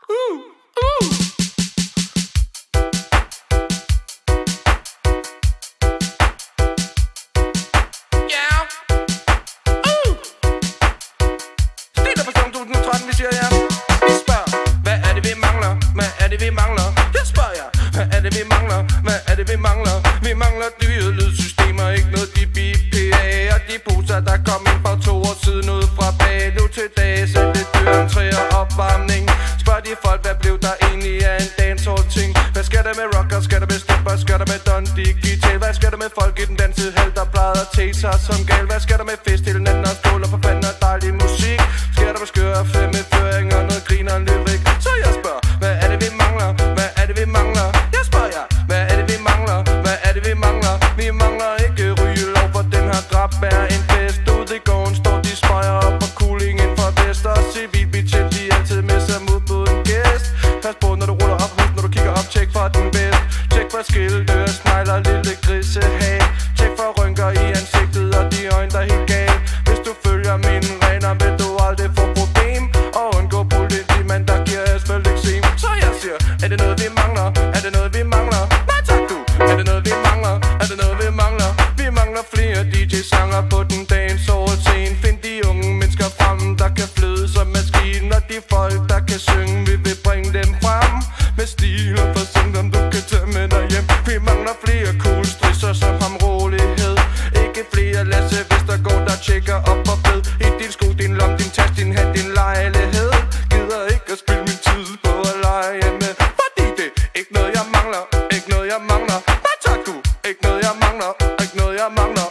Vi siger ja. Vi spørger, hvad er det vi mangler? Hvad er det vi mangler? Jeg spørger jer, hvad er det vi mangler? Hvad er det vi mangler? Vi mangler dyre lydsystemer, ikke noget de BPA. Og de poser der kom ind for 2 år siden ud fra bag. Nu til dag sætte døren, og opvarmning. Spørg de folk, hvad blev der egentlig af en dancehall ting? Hvad skal der med rocker? Skal der med stepper? Skal der med Don Digital? Hvad skal der med folk i den dansehal, der plejede at tage sig som gal? Hvad skal der med fest hele natten og skål og for fanden og dejlig musik? Skal der med skøre femmeføring og noget grin og lyrik? Så jeg spørger, hvad er det vi mangler? Hvad er det vi mangler? Jeg spørger jer, hvad er det vi mangler? Hvad er det vi mangler? Vi mangler ikke rygelov, for den har dræbt hver en fest. Ude i gården står de spøjer op på cooling ind for vest. Og civilbetjent, de altid med sig mod på en gæst. Pas på, når du ruller op hus, når du kigger op, tjek for den bedst. Tjek for skildør, snegler, lille grisehag. Tjek for rynker i ansigtet og de øjne, der er helt galt. Hvis du følger mine regler, vil du aldrig få problem. Og undgå politimand, der giver asfalt eksem. Så jeg siger, er det noget vi mangler? Er det noget vi mangler? Nej tak du, er det noget vi mangler? Er det noget vi mangler? Vi mangler flere DJ-sanger på den dancehall scene. Find de unge mennesker frem, der kan flyde som maskiner. De folk, der kan synge, vi vil bringe dem frem. Med stil og forsøg, om du kan tage med dig hjem. Vi mangler flere cool strisser, som ham rolighed. Ikke flere Lasse Vestergaard, der tjekker op og ved. I din sko, din lom, din task, din hat, din lejlighed. Gider ikke at spille min tid på at lege med. Fordi det er ikke noget jeg mangler, ikke noget jeg mangler. Nej tak du, ikke noget jeg mangler, ikke noget jeg mangler.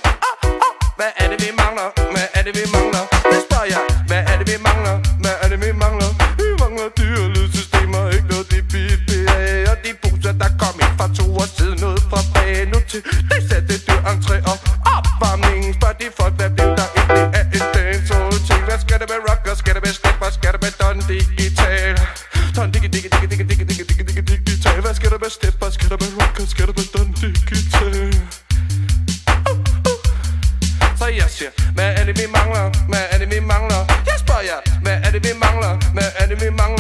Hvad er det vi mangler? Hvad er det vi mangler? Det spørger jeg, hvad er det vi mangler? Hvad er det vi mangler? Vi mangler dyre lydsystemer, ikke noget de BPA. Og de poser der kom ind for 2 år siden ud fra bag. Nu til det satte dyr entré og opvarmning. Spørg de folk, hvad blev der egentlig af en dancehall ting? Hvad skal der med rocker? Skal der med stepper? Skal der med Don Digital? Don Digital. Hvad skal der med stepper? Skal der med rocker? Skal der med Don Digital? Så jeg siger, hvad er det vi mangler? Hvad er det vi mangler? Jeg spørger jer, hvad er det vi mangler? Hvad er det vi mangler?